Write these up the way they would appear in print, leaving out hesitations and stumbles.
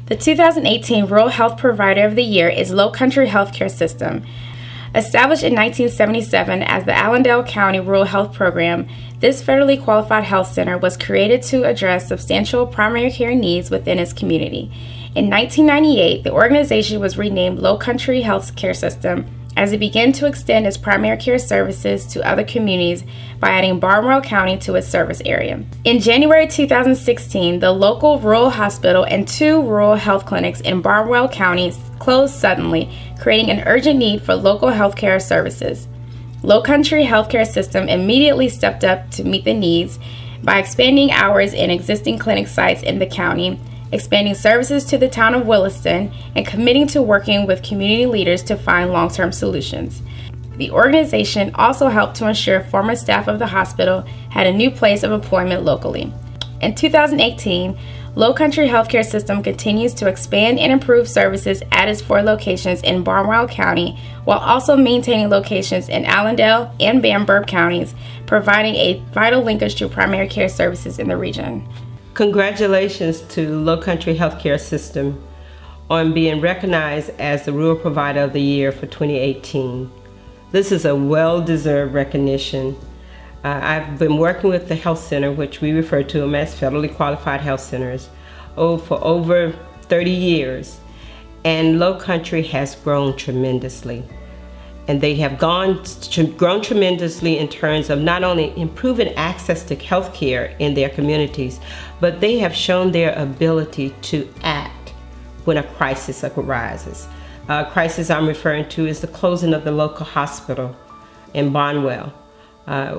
The 2018 Rural Health Provider of the Year is Low Country Healthcare System. Established in 1977 as the Allendale County Rural Health Program, this federally qualified health center was created to address substantial primary care needs within its community. In 1998, the organization was renamed Low Country Healthcare System as it began to extend its primary care services to other communities by adding Barnwell County to its service area. In January 2016, the local rural hospital and 2 rural health clinics in Barnwell County closed suddenly, creating an urgent need for local healthcare services. Low Country Healthcare System immediately stepped up to meet the needs by expanding hours in existing clinic sites in the county, expanding services to the town of Williston, and committing to working with community leaders to find long-term solutions. The organization also helped to ensure former staff of the hospital had a new place of employment locally. In 2018, Low Country Healthcare System continues to expand and improve services at its 4 locations in Barnwell County, while also maintaining locations in Allendale and Bamberg counties, providing a vital linkage to primary care services in the region. Congratulations to Low Country Healthcare System on being recognized as the Rural Provider of the Year for 2018. This is a well-deserved recognition. I've been working with the health center, which we refer to them as federally qualified health centers, for over 30 years, and Low Country has grown tremendously. And they have grown tremendously in terms of not only improving access to health care in their communities, but they have shown their ability to act when a crisis arises. Crisis I'm referring to is the closing of the local hospital in Barnwell.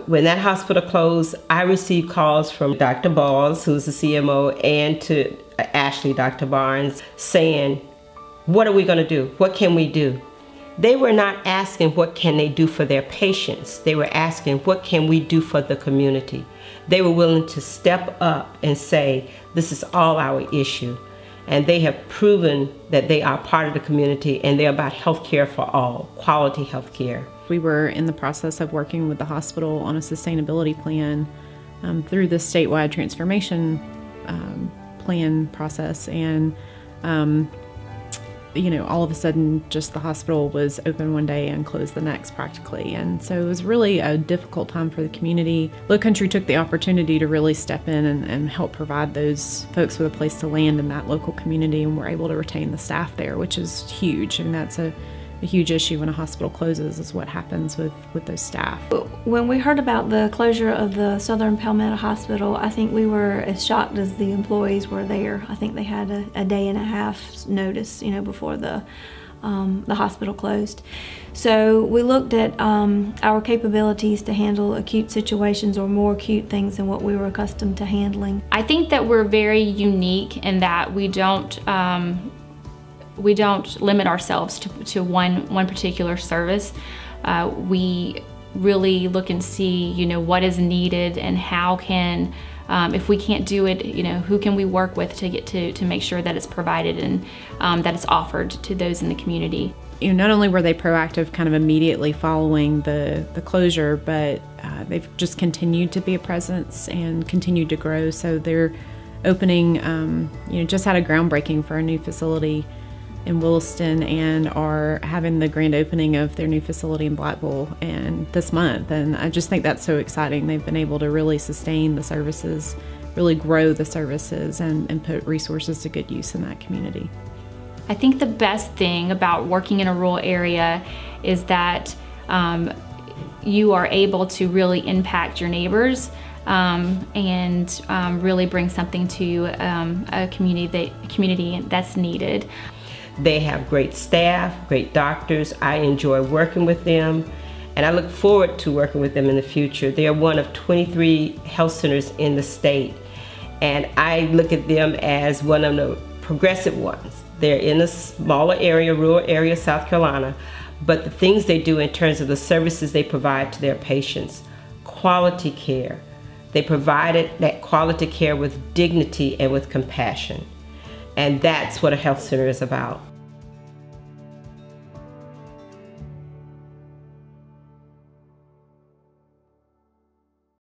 When that hospital closed, I received calls from Dr. Balls, who's the CMO, and to Ashley, Dr. Barnes, saying, what are we going to do? What can we do? They were not asking what can they do for their patients. They were asking what can we do for the community. They were willing to step up and say, this is all our issue. And they have proven that they are part of the community and they're about health care for all, quality health care. We were in the process of working with the hospital on a sustainability plan through the statewide transformation plan process, and all of a sudden just the hospital was open one day and closed the next practically. And so it was really a difficult time for the community. Low Country took the opportunity to really step in and help provide those folks with a place to land in that local community, and we're able to retain the staff there, which is huge. And that's a huge issue when a hospital closes, is what happens with those staff. When we heard about the closure of the Southern Palmetto Hospital, I think we were as shocked as the employees were there. I think they had a day and a half notice, before the hospital closed. So we looked at our capabilities to handle acute situations, or more acute things than what we were accustomed to handling. I think that we're very unique in that we don't limit ourselves to one particular service. We really look and see, what is needed, and how can, if we can't do it, who can we work with to get to make sure that it's provided and that it's offered to those in the community. Not only were they proactive kind of immediately following the closure, but they've just continued to be a presence and continued to grow. So they're opening, just had a groundbreaking for a new facility in Williston, and are having the grand opening of their new facility in Blackville and this month. And I just think that's so exciting. They've been able to really sustain the services, really grow the services, and put resources to good use in that community. I think the best thing about working in a rural area is that you are able to really impact your neighbors and really bring something to a community that's needed. They have great staff, great doctors. I enjoy working with them, and I look forward to working with them in the future. They are one of 23 health centers in the state, and I look at them as one of the progressive ones. They're in a smaller area, rural area, South Carolina, but the things they do in terms of the services they provide to their patients, quality care. They provided that quality care with dignity and with compassion. And that's what a health center is about.